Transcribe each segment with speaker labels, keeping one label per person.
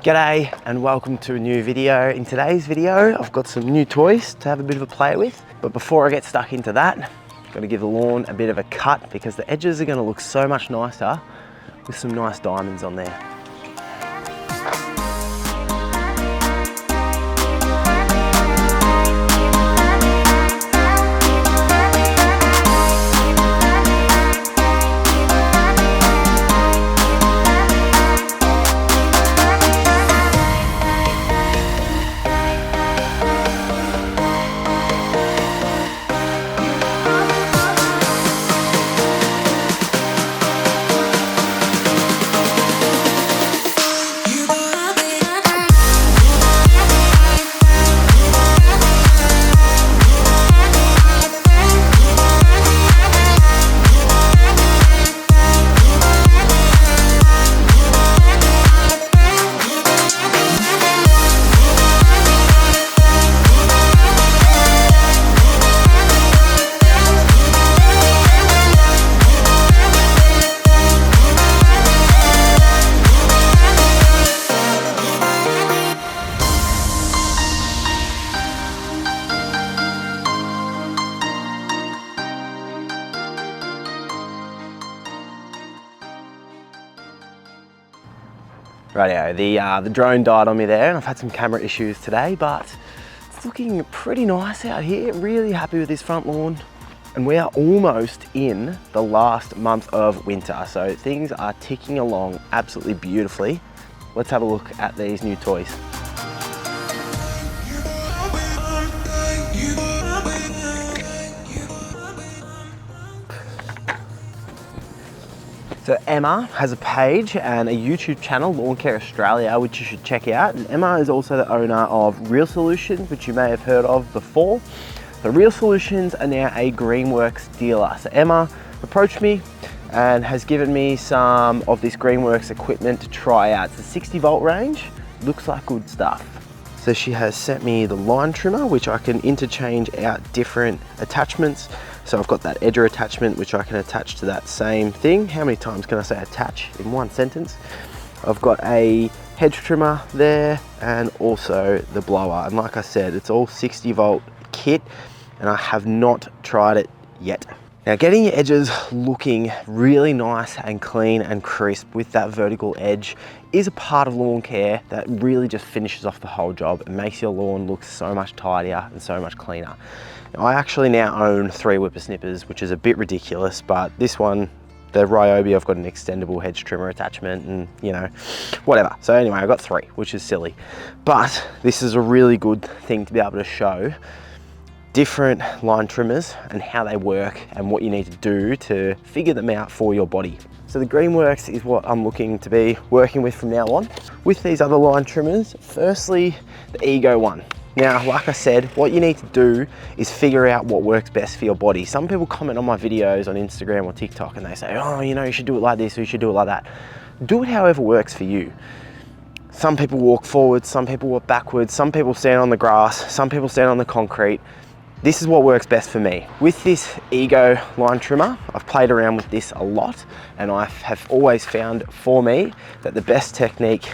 Speaker 1: G'day and welcome to a new video. In today's video, I've got some new toys to have a bit of a play with. But before I get stuck into that, I've got to give the lawn a bit of a cut because the edges are going to look so much nicer with some nice diamonds on there. Rightio, the drone died on me there and I've had some camera issues today, but it's looking pretty nice out here. Really happy with this front lawn. And we are almost in the last month of winter, so things are ticking along absolutely beautifully. Let's have a look at these new toys. So Emma has a page and a YouTube channel, Lawn Care Australia, which you should check out. And Emma is also the owner of Real Solutions, which you may have heard of before. The Real Solutions are now a Greenworks dealer. So Emma approached me and has given me some of this Greenworks equipment to try out. It's a 60 volt range, looks like good stuff. So she has sent me the line trimmer, which I can interchange out different attachments. So I've got that edger attachment, which I can attach to that same thing. How many times can I say attach in one sentence? I've got a hedge trimmer there and also the blower. And like I said, it's all 60 volt kit and I have not tried it yet. Now, getting your edges looking really nice and clean and crisp with that vertical edge is a part of lawn care that really just finishes off the whole job and makes your lawn look so much tidier and so much cleaner. Now, I actually now own 3 whippersnippers, which is a bit ridiculous, but this one, the Ryobi, I've got an extendable hedge trimmer attachment and, you know, whatever. So anyway, I've got 3, which is silly. But this is a really good thing to be able to show different line trimmers and how they work and what you need to do to figure them out for your body. So the Greenworks is what I'm looking to be working with from now on. With these other line trimmers, firstly, the Ego one. Now, like I said, what you need to do is figure out what works best for your body. Some people comment on my videos on Instagram or TikTok and they say, oh, you know, you should do it like this or you should do it like that. Do it however works for you. Some people walk forward, some people walk backwards, some people stand on the grass, some people stand on the concrete. This is what works best for me. With this Ego line trimmer, I've played around with this a lot and I have always found for me that the best technique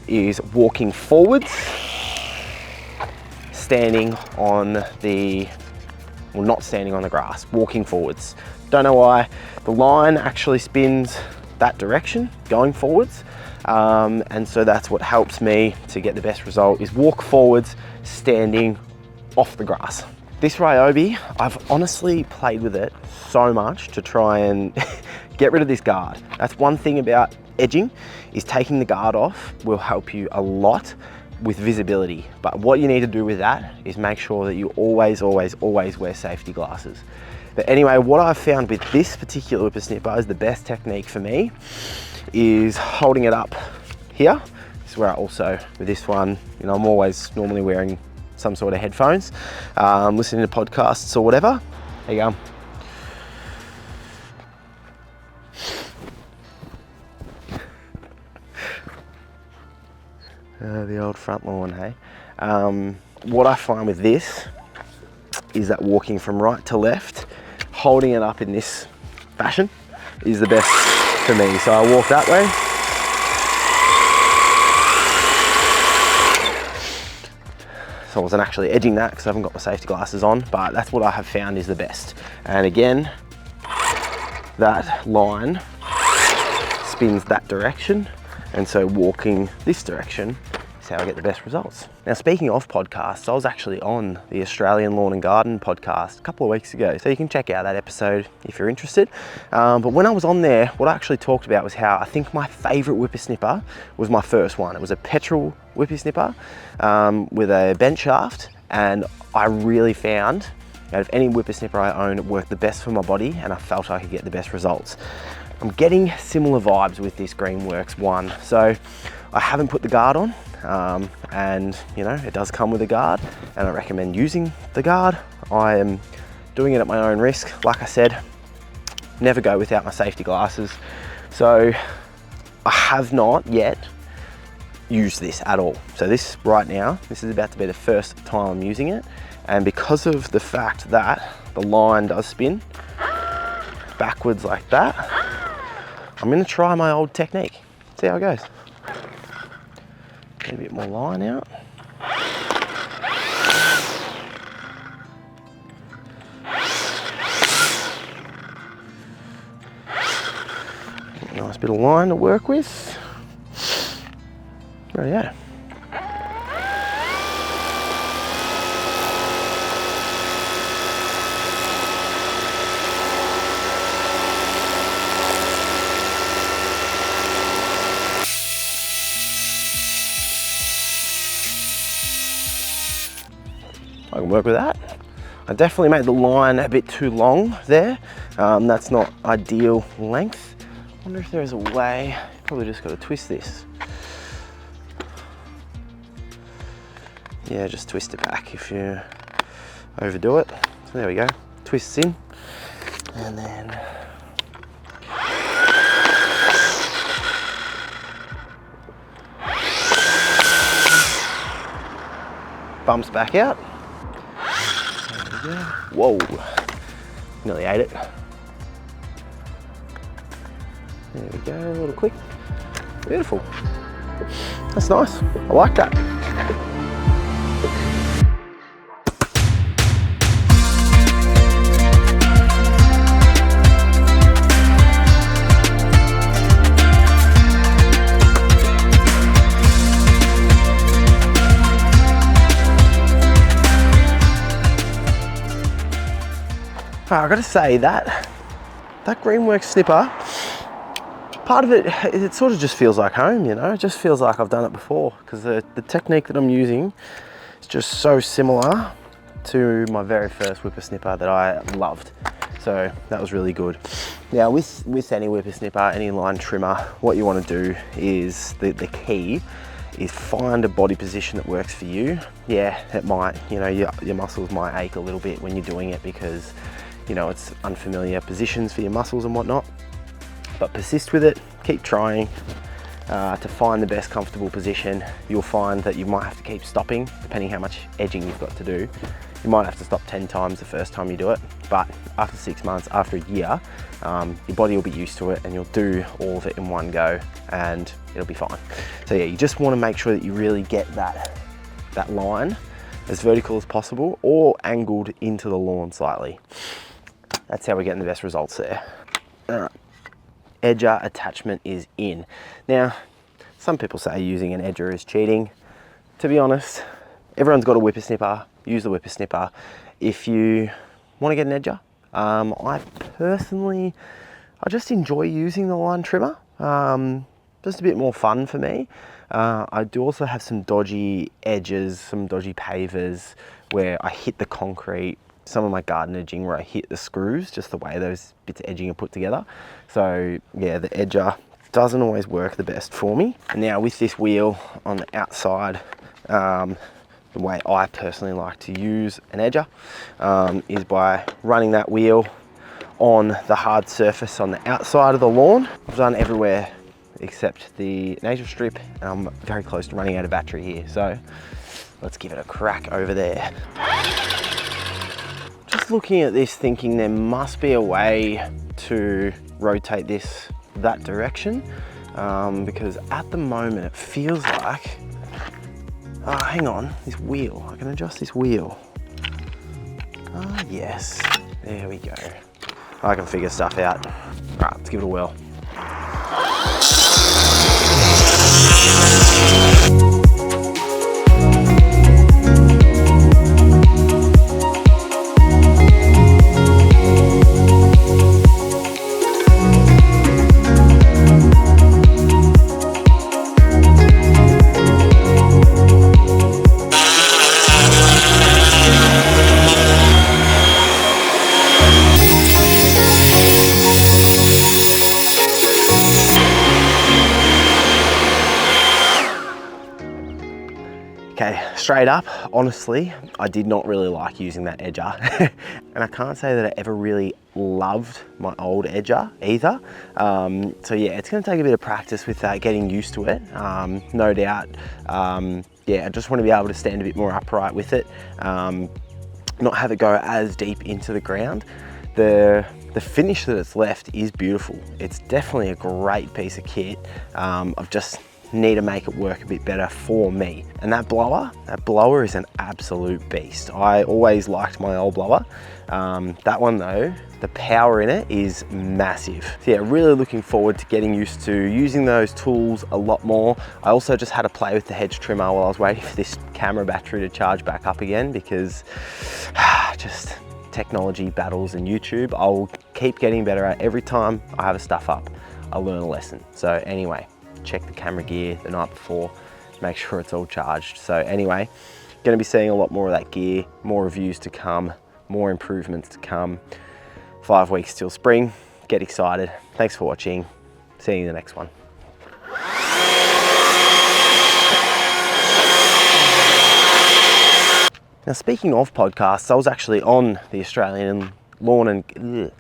Speaker 1: is walking forwards, standing on the, well, not standing on the grass, walking forwards. Don't know why. The line actually spins that direction, going forwards. And so that's what helps me to get the best result is walk forwards, standing off the grass. This Ryobi, I've honestly played with it so much to try and get rid of this guard. That's one thing about edging, is taking the guard off will help you a lot with visibility. But what you need to do with that is make sure that you always wear safety glasses. But anyway, what I've found with this particular whippersnipper is the best technique for me is holding it up here. This is where I also, with this one, you know, I'm always normally wearing some sort of headphones, listening to podcasts or whatever. There you go. The old front lawn, hey? What I find with this is that walking from right to left, holding it up in this fashion is the best for me. So I walk that way, So I wasn't actually edging that because I haven't got my safety glasses on, but that's what I have found is the best. And again, that line spins that direction, and so walking this direction is how I get the best results. Now, speaking of podcasts, I was actually on the Australian Lawn and Garden podcast a couple of weeks ago, so you can check out that episode if you're interested. But when I was on there, what I actually talked about was how I think my favourite whippersnipper was my first one. It was a petrol whippersnipper with a bent shaft, and I really found out of any whippersnipper I own, it worked the best for my body, and I felt I could get the best results. I'm getting similar vibes with this Greenworks one. So I haven't put the guard on, and you know, it does come with a guard, and I recommend using the guard. I am doing it at my own risk. Like I said, never go without my safety glasses. So I have not yet used this at all. So this right now, this is about to be the first time I'm using it. And because of the fact that the line does spin backwards like that, I'm gonna try my old technique, see how it goes. Get a bit more line out. Nice bit of line to work with. Oh yeah. I can work with that. I definitely made the line a bit too long there. That's not ideal length. I wonder if there's a way, probably just got to twist this. Yeah, just twist it back if you overdo it. So there we go, twists in, and then bumps back out. Whoa, nearly ate it. There we go, a little quick. Beautiful. That's nice, I like that. I've got to say that Greenworks snipper, part of it sort of just feels like home, you know. It just feels like I've done it before, because the technique that I'm using is just so similar to my very first whippersnipper that I loved. So that was really good. Now with any whippersnipper, any line trimmer, what you want to do is, the key is find a body position that works for you. Yeah, it might, you know, your muscles might ache a little bit when you're doing it because, you know, it's unfamiliar positions for your muscles and whatnot, but persist with it, keep trying to find the best comfortable position. You'll find that you might have to keep stopping, depending how much edging you've got to do. You might have to stop 10 times the first time you do it, but after 6 months, after a year, your body will be used to it and you'll do all of it in one go and it'll be fine. So yeah, you just want to make sure that you really get that line as vertical as possible or angled into the lawn slightly. That's how we're getting the best results there. All right, edger attachment is in. Now, some people say using an edger is cheating. To be honest, everyone's got a whippersnipper, use the whippersnipper. If you want to get an edger, I personally, I just enjoy using the line trimmer. Just a bit more fun for me. I do also have some dodgy edges, some dodgy pavers where I hit the concrete. Some of my garden edging where I hit the screws, just the way those bits of edging are put together. So yeah, the edger doesn't always work the best for me. And now with this wheel on the outside, the way I personally like to use an edger is by running that wheel on the hard surface on the outside of the lawn. I've done everywhere except the native strip, and I'm very close to running out of battery here. So let's give it a crack over there. Just looking at this thinking there must be a way to rotate this that direction, because at the moment it feels like Oh, hang on, this wheel. I can adjust this wheel. Ah, yes. There we go. I can figure stuff out. All right, let's give it a whirl. Okay, straight up, honestly, I did not really like using that edger. And I can't say that I ever really loved my old edger either. So yeah, it's gonna take a bit of practice with that, getting used to it, no doubt. Yeah, I just wanna be able to stand a bit more upright with it, not have it go as deep into the ground. The finish that it's left is beautiful. It's definitely a great piece of kit. I've just need to make it work a bit better for me. And that blower is an absolute beast. I always liked my old blower. That one though, the power in it is massive. So yeah, really looking forward to getting used to using those tools a lot more. I also just had to play with the hedge trimmer while I was waiting for this camera battery to charge back up again, because just technology battles and YouTube, I'll keep getting better at. Every time I have a stuff up, I learn a lesson. So anyway, check the camera gear the night before, make sure it's all charged. So anyway, gonna be seeing a lot more of that gear, more reviews to come, more improvements to come. 5 weeks till spring, get excited. Thanks for watching, see you in the next one. Now speaking of podcasts, I was actually on the Australian Lawn and